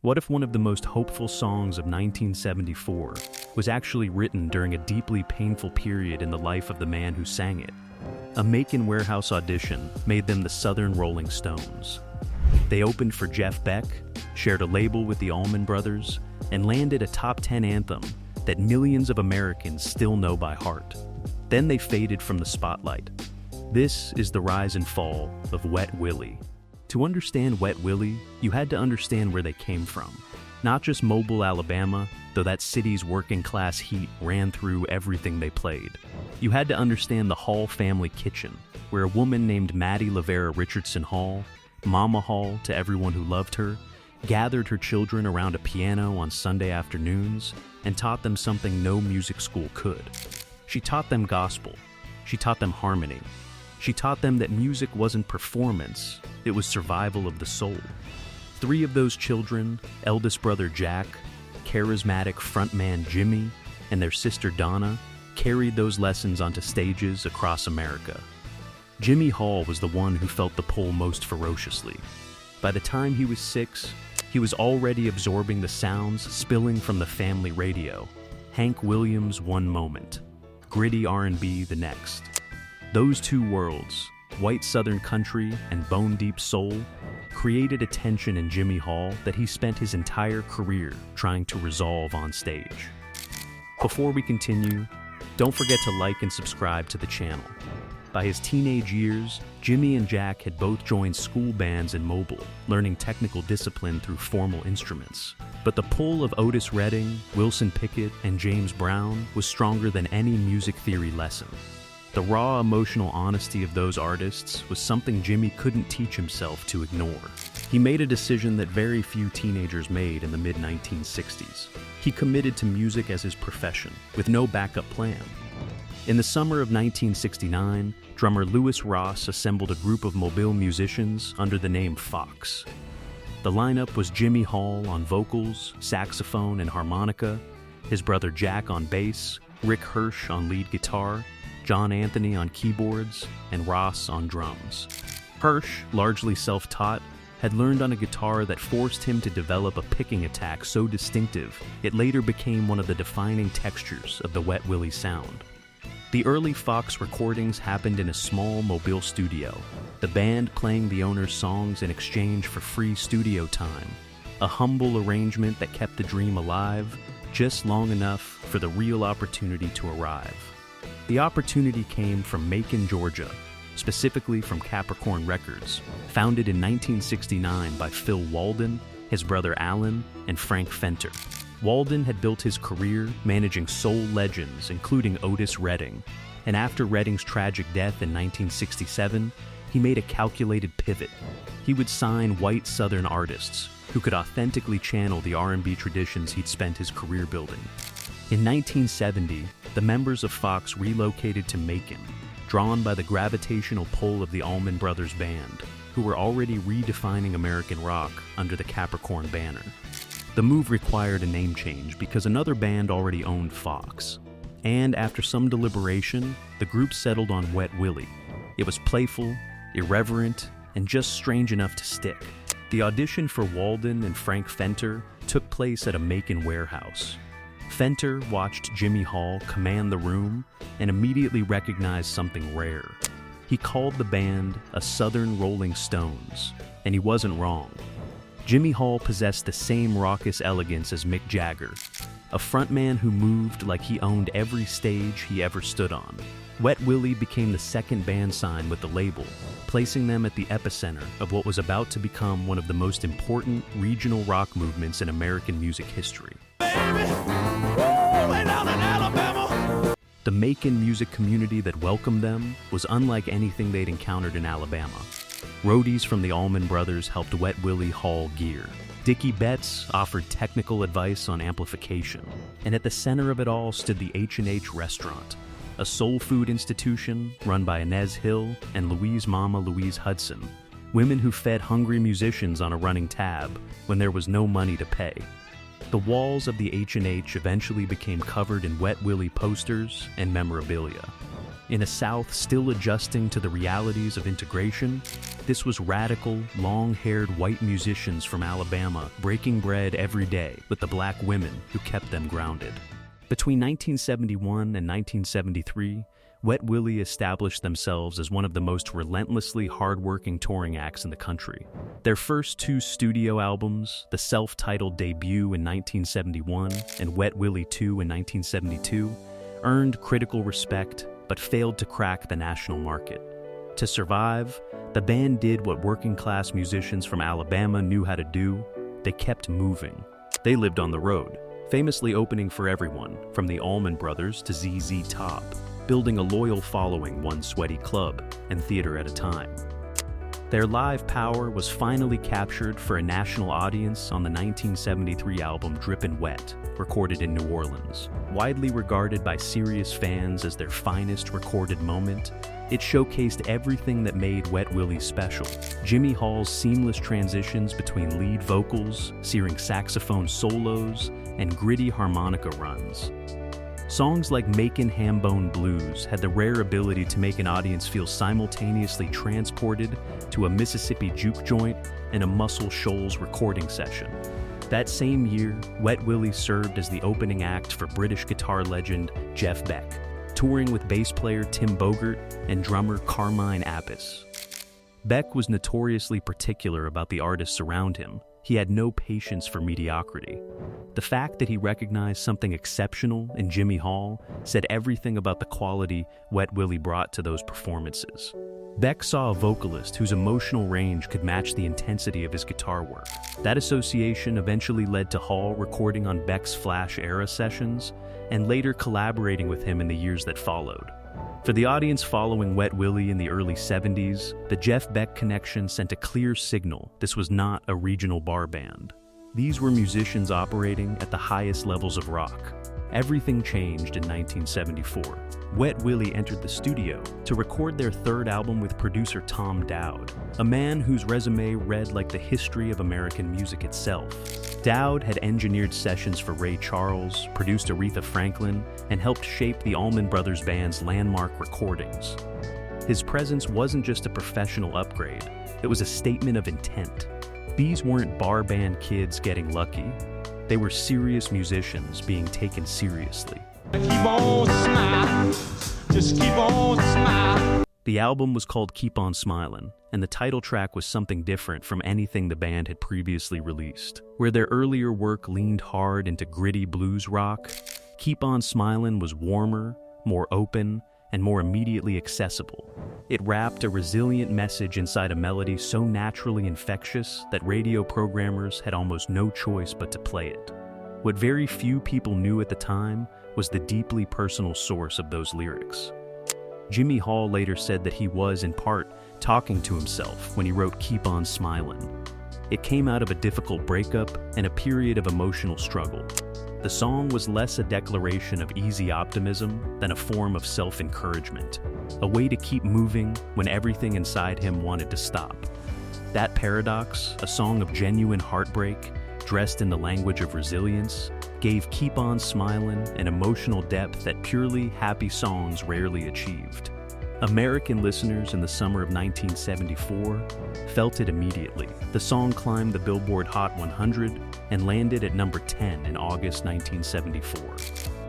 What if one of the most hopeful songs of 1974 was actually written during a deeply painful period in the life of the man who sang it? A Macon warehouse audition made them the Southern Rolling Stones. They opened for Jeff Beck, shared a label with the Allman Brothers, and landed a top 10 anthem that millions of Americans still know by heart. Then they faded from the spotlight. This is the rise and fall of Wet Willie. To understand Wet Willie, you had to understand where they came from. Not just Mobile, Alabama, though that city's working-class heat ran through everything they played. You had to understand the Hall family kitchen, where a woman named Maddie Lavera Richardson Hall, Mama Hall to everyone who loved her, gathered her children around a piano on Sunday afternoons and taught them something no music school could. She taught them gospel. She taught them harmony. She taught them that music wasn't performance, it was survival of the soul. 3 of those children, eldest brother Jack, charismatic frontman Jimmy, and their sister Donna, carried those lessons onto stages across America. Jimmy Hall was the one who felt the pull most ferociously. By the time he was 6, he was already absorbing the sounds spilling from the family radio. Hank Williams one moment, gritty R&B the next. Those two worlds, white Southern country and bone-deep soul, created a tension in Jimmy Hall that he spent his entire career trying to resolve on stage. Before we continue, don't forget to like and subscribe to the channel. By his teenage years, Jimmy and Jack had both joined school bands in Mobile, learning technical discipline through formal instruments. But the pull of Otis Redding, Wilson Pickett, and James Brown was stronger than any music theory lesson. The raw emotional honesty of those artists was something Jimmy couldn't teach himself to ignore. He made a decision that very few teenagers made in the mid-1960s. He committed to music as his profession, with no backup plan. In the summer of 1969, drummer Lewis Ross assembled a group of Mobile musicians under the name Fox. The lineup was Jimmy Hall on vocals, saxophone, and harmonica, his brother Jack on bass, Rick Hirsch on lead guitar, John Anthony on keyboards, and Ross on drums. Hirsch, largely self-taught, had learned on a guitar that forced him to develop a picking attack so distinctive it later became one of the defining textures of the Wet Willie sound. The early Fox recordings happened in a small Mobile studio, the band playing the owner's songs in exchange for free studio time, a humble arrangement that kept the dream alive just long enough for the real opportunity to arrive. The opportunity came from Macon, Georgia, specifically from Capricorn Records, founded in 1969 by Phil Walden, his brother Alan, and Frank Fenter. Walden had built his career managing soul legends, including Otis Redding, and after Redding's tragic death in 1967, he made a calculated pivot. He would sign white Southern artists who could authentically channel the R&B traditions he'd spent his career building. In 1970, the members of Fox relocated to Macon, drawn by the gravitational pull of the Allman Brothers band, who were already redefining American rock under the Capricorn banner. The move required a name change because another band already owned Fox. And after some deliberation, the group settled on Wet Willie. It was playful, irreverent, and just strange enough to stick. The audition for Walden and Frank Fenter took place at a Macon warehouse. Fenter watched Jimmy Hall command the room and immediately recognized something rare. He called the band a Southern Rolling Stones, and he wasn't wrong. Jimmy Hall possessed the same raucous elegance as Mick Jagger, a frontman who moved like he owned every stage he ever stood on. Wet Willie became the second band sign with the label, placing them at the epicenter of what was about to become one of the most important regional rock movements in American music history. The Macon music community that welcomed them was unlike anything they'd encountered in Alabama. Roadies from the Allman Brothers helped Wet Willie haul gear. Dickie Betts offered technical advice on amplification. And at the center of it all stood the H&H Restaurant, a soul food institution run by Inez Hill and Louise Mama Louise Hudson, women who fed hungry musicians on a running tab when there was no money to pay. The walls of the H&H eventually became covered in Wet Willie posters and memorabilia. In a South still adjusting to the realities of integration, this was radical, long-haired white musicians from Alabama breaking bread every day with the black women who kept them grounded. Between 1971 and 1973, Wet Willie established themselves as one of the most relentlessly hard-working touring acts in the country. Their first two studio albums, the self-titled debut in 1971 and Wet Willie 2 in 1972, earned critical respect but failed to crack the national market. To survive, the band did what working-class musicians from Alabama knew how to do. They kept moving. They lived on the road, famously opening for everyone, from the Allman Brothers to ZZ Top, building a loyal following one sweaty club and theater at a time. Their live power was finally captured for a national audience on the 1973 album Drippin' Wet, recorded in New Orleans. Widely regarded by serious fans as their finest recorded moment, it showcased everything that made Wet Willie special. Jimmy Hall's seamless transitions between lead vocals, searing saxophone solos, and gritty harmonica runs. Songs like Macon Hambone Blues had the rare ability to make an audience feel simultaneously transported to a Mississippi juke joint and a Muscle Shoals recording session. That same year, Wet Willie served as the opening act for British guitar legend Jeff Beck, touring with bass player Tim Bogert and drummer Carmine Appice. Beck was notoriously particular about the artists around him. He had no patience for mediocrity. The fact that he recognized something exceptional in Jimmy Hall said everything about the quality Wet Willie brought to those performances. Beck saw a vocalist whose emotional range could match the intensity of his guitar work. That association eventually led to Hall recording on Beck's Flash-era sessions and later collaborating with him in the years that followed. For the audience following Wet Willie in the early 70s, the Jeff Beck connection sent a clear signal this was not a regional bar band. These were musicians operating at the highest levels of rock. Everything changed in 1974. Wet Willie entered the studio to record their third album with producer Tom Dowd, a man whose resume read like the history of American music itself. Dowd had engineered sessions for Ray Charles, produced Aretha Franklin, and helped shape the Allman Brothers band's landmark recordings. His presence wasn't just a professional upgrade, it was a statement of intent. These weren't bar band kids getting lucky. They were serious musicians being taken seriously. Keep on smiling, just keep on smiling. The album was called Keep On Smilin', and the title track was something different from anything the band had previously released. Where their earlier work leaned hard into gritty blues rock, Keep On Smilin' was warmer, more open, and more immediately accessible. It wrapped a resilient message inside a melody so naturally infectious that radio programmers had almost no choice but to play it. What very few people knew at the time was the deeply personal source of those lyrics. Jimmy Hall later said that he was, in part, talking to himself when he wrote Keep On Smilin'. It came out of a difficult breakup and a period of emotional struggle. The song was less a declaration of easy optimism than a form of self-encouragement, a way to keep moving when everything inside him wanted to stop. That paradox, a song of genuine heartbreak, dressed in the language of resilience, gave Keep On Smilin' an emotional depth that purely happy songs rarely achieved. American listeners in the summer of 1974 felt it immediately. The song climbed the Billboard Hot 100 and landed at number 10 in August 1974.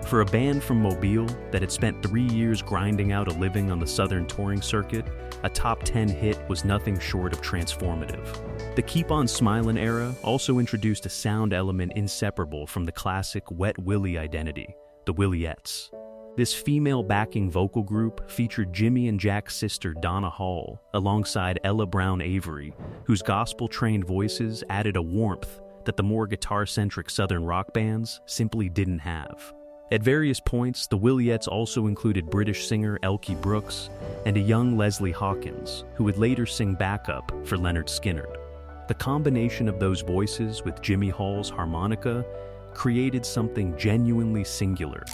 For a band from Mobile that had spent 3 years grinding out a living on the Southern touring circuit, a top 10 hit was nothing short of transformative. The Keep On Smilin' era also introduced a sound element inseparable from the classic Wet Willie identity, the Williettes. This female backing vocal group featured Jimmy and Jack's sister Donna Hall, alongside Ella Brown Avery, whose gospel-trained voices added a warmth that the more guitar-centric Southern rock bands simply didn't have. At various points, the Williettes also included British singer Elkie Brooks and a young Leslie Hawkins, who would later sing backup for Lynyrd Skynyrd. The combination of those voices with Jimmy Hall's harmonica created something genuinely singular.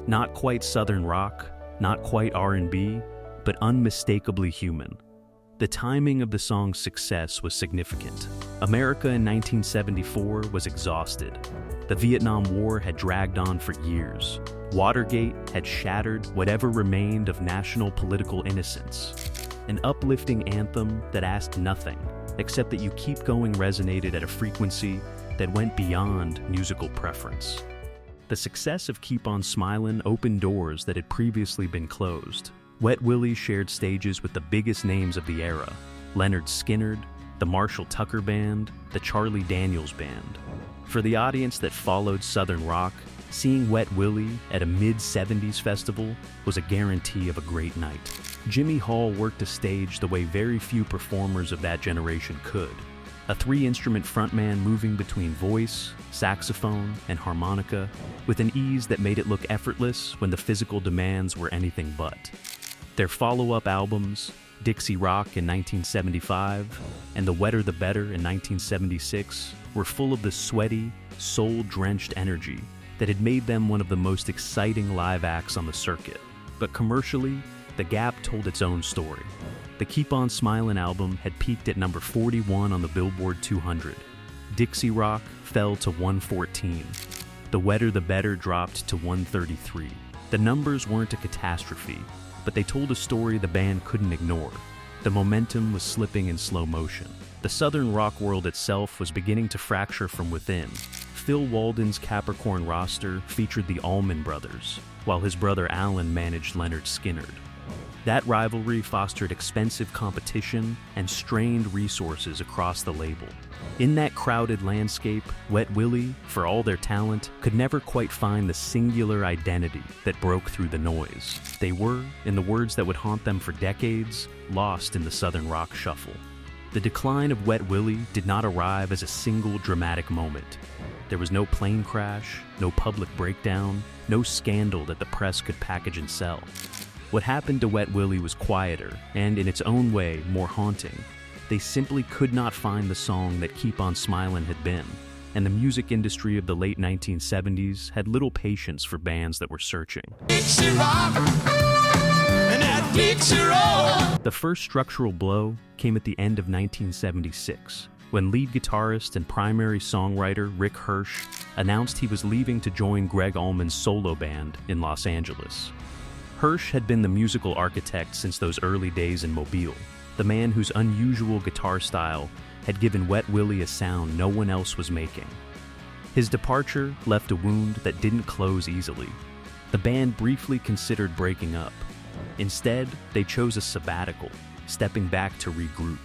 Not quite Southern rock, not quite R&B, but unmistakably human. The timing of the song's success was significant. America in 1974 was exhausted. The Vietnam War had dragged on for years. Watergate had shattered whatever remained of national political innocence. An uplifting anthem that asked nothing except that you keep going resonated at a frequency that went beyond musical preference. The success of Keep On Smilin' opened doors that had previously been closed. Wet Willie shared stages with the biggest names of the era: Leonard Skinner, the Marshall Tucker Band, the Charlie Daniels Band. For the audience that followed Southern rock, seeing Wet Willie at a mid-70s festival was a guarantee of a great night. Jimmy Hall worked a stage the way very few performers of that generation could. A three-instrument frontman moving between voice, saxophone, and harmonica with an ease that made it look effortless when the physical demands were anything but. Their follow-up albums, Dixie Rock in 1975 and The Wetter the Better in 1976, were full of the sweaty, soul-drenched energy that had made them one of the most exciting live acts on the circuit. But commercially, The Gap told its own story. The Keep On Smilin' album had peaked at number 41 on the Billboard 200. Dixie Rock fell to 114. The Wetter the Better dropped to 133. The numbers weren't a catastrophe, but they told a story the band couldn't ignore. The momentum was slipping in slow motion. The Southern rock world itself was beginning to fracture from within. Phil Walden's Capricorn roster featured the Allman Brothers, while his brother Alan managed Leonard Skinner. That rivalry fostered expensive competition and strained resources across the label. In that crowded landscape, Wet Willie, for all their talent, could never quite find the singular identity that broke through the noise. They were, in the words that would haunt them for decades, lost in the Southern rock shuffle. The decline of Wet Willie did not arrive as a single dramatic moment. There was no plane crash, no public breakdown, no scandal that the press could package and sell. What happened to Wet Willie was quieter and, in its own way, more haunting. They simply could not find the song that Keep On Smilin' had been, and the music industry of the late 1970s had little patience for bands that were searching. Dixie Rock, and that Dixie roll. The first structural blow came at the end of 1976, when lead guitarist and primary songwriter Rick Hirsch announced he was leaving to join Greg Allman's solo band in Los Angeles. Hirsch had been the musical architect since those early days in Mobile, the man whose unusual guitar style had given Wet Willie a sound no one else was making. His departure left a wound that didn't close easily. The band briefly considered breaking up. Instead, they chose a sabbatical, stepping back to regroup.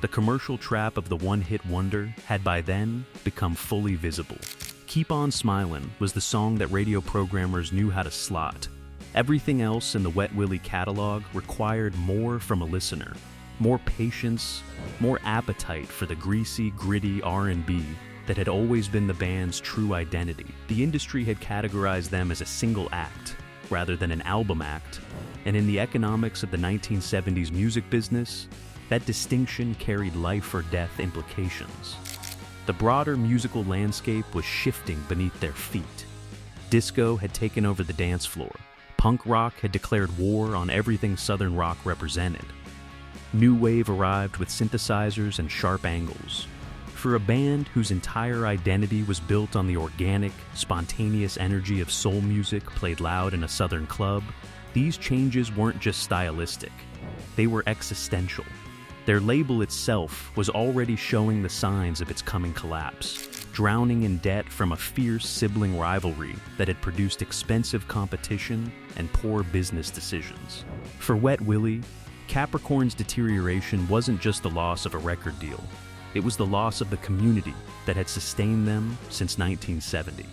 The commercial trap of the one-hit wonder had by then become fully visible. Keep On Smilin' was the song that radio programmers knew how to slot. Everything else in the Wet Willie catalog required more from a listener, more patience, more appetite for the greasy, gritty R&B that had always been the band's true identity. The industry had categorized them as a single act, rather than an album act, and in the economics of the 1970s music business, that distinction carried life or death implications. The broader musical landscape was shifting beneath their feet. Disco had taken over the dance floor. Punk rock had declared war on everything Southern rock represented. New wave arrived with synthesizers and sharp angles. For a band whose entire identity was built on the organic, spontaneous energy of soul music played loud in a Southern club, these changes weren't just stylistic. They were existential. Their label itself was already showing the signs of its coming collapse, drowning in debt from a fierce sibling rivalry that had produced expensive competition and poor business decisions. For Wet Willie, Capricorn's deterioration wasn't just the loss of a record deal. It was the loss of the community that had sustained them since 1970.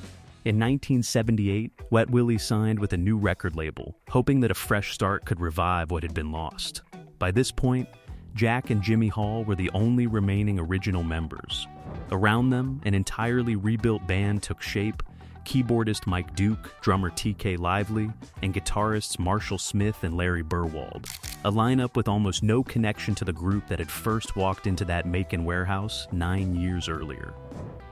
In 1978, Wet Willie signed with a new record label, hoping that a fresh start could revive what had been lost. By this point, Jack and Jimmy Hall were the only remaining original members. Around them, an entirely rebuilt band took shape: keyboardist Mike Duke, drummer T.K. Lively, and guitarists Marshall Smith and Larry Burwald. A lineup with almost no connection to the group that had first walked into that Macon warehouse 9 years earlier.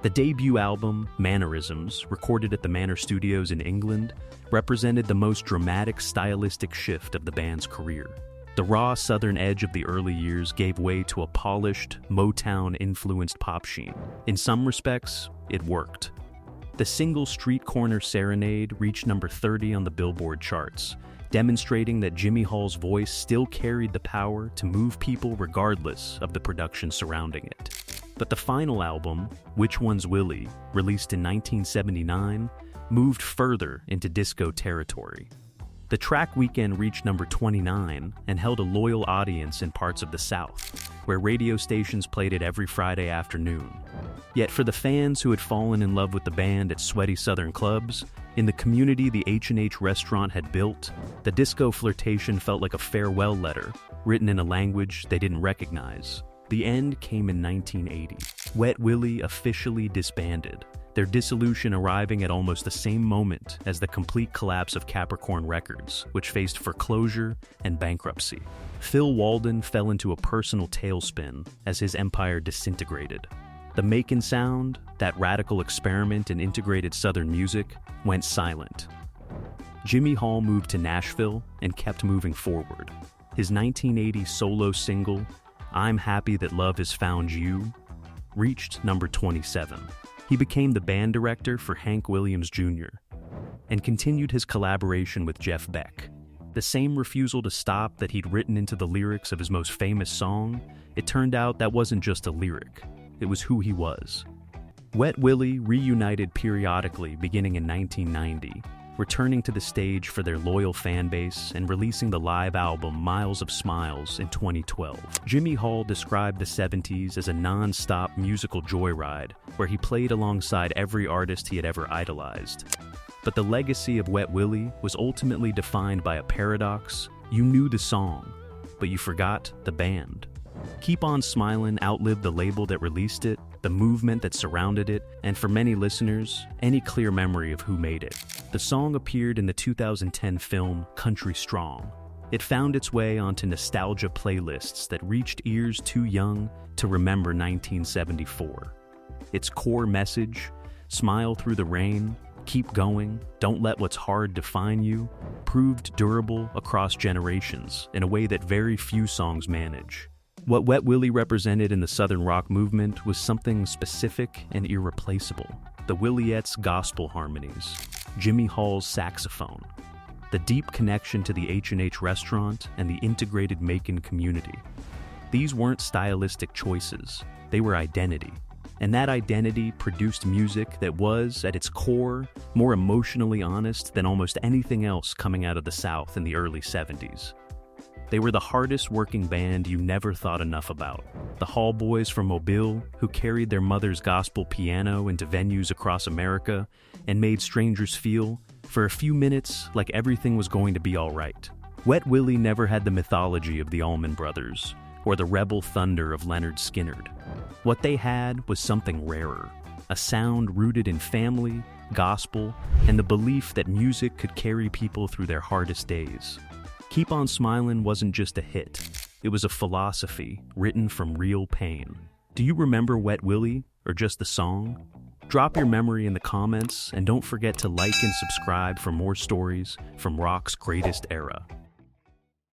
The debut album, Mannerisms, recorded at the Manor Studios in England, represented the most dramatic stylistic shift of the band's career. The raw southern edge of the early years gave way to a polished, Motown-influenced pop sheen. In some respects, it worked. The single Street Corner Serenade reached number 30 on the Billboard charts, demonstrating that Jimmy Hall's voice still carried the power to move people regardless of the production surrounding it. But the final album, Which One's Willie, released in 1979, moved further into disco territory. The track Weekend reached number 29 and held a loyal audience in parts of the South, where radio stations played it every Friday afternoon. Yet for the fans who had fallen in love with the band at sweaty Southern clubs, in the community the H&H restaurant had built, the disco flirtation felt like a farewell letter, written in a language they didn't recognize. The end came in 1980. Wet Willie officially disbanded, their dissolution arriving at almost the same moment as the complete collapse of Capricorn Records, which faced foreclosure and bankruptcy. Phil Walden fell into a personal tailspin as his empire disintegrated. The Macon sound, that radical experiment in integrated Southern music, went silent. Jimmy Hall moved to Nashville and kept moving forward. His 1980 solo single, I'm Happy That Love Has Found You, reached number 27. He became the band director for Hank Williams Jr. and continued his collaboration with Jeff Beck. The same refusal to stop that he'd written into the lyrics of his most famous song, it turned out that wasn't just a lyric, it was who he was. Wet Willie reunited periodically beginning in 1990, returning to the stage for their loyal fan base and releasing the live album Miles of Smiles in 2012. Jimmy Hall described the 70s as a non-stop musical joyride where he played alongside every artist he had ever idolized. But the legacy of Wet Willie was ultimately defined by a paradox. You knew the song, but you forgot the band. Keep On Smilin' outlived the label that released it, the movement that surrounded it, and for many listeners, any clear memory of who made it. The song appeared in the 2010 film Country Strong. It found its way onto nostalgia playlists that reached ears too young to remember 1974. Its core message, smile through the rain, keep going, don't let what's hard define you, proved durable across generations in a way that very few songs manage. What Wet Willie represented in the Southern rock movement was something specific and irreplaceable. The Williettes' gospel harmonies, Jimmy Hall's saxophone, the deep connection to the H&H restaurant and the integrated Macon community. These weren't stylistic choices, they were identity. And that identity produced music that was, at its core, more emotionally honest than almost anything else coming out of the South in the early 70s. They were the hardest working band you never thought enough about. The Hall Boys from Mobile, who carried their mother's gospel piano into venues across America and made strangers feel, for a few minutes, like everything was going to be all right. Wet Willie never had the mythology of the Allman Brothers or the rebel thunder of Leonard Skinner. What they had was something rarer, a sound rooted in family, gospel, and the belief that music could carry people through their hardest days. Keep On Smilin' wasn't just a hit, it was a philosophy written from real pain. Do you remember Wet Willie, or just the song? Drop your memory in the comments, and don't forget to like and subscribe for more stories from rock's greatest era.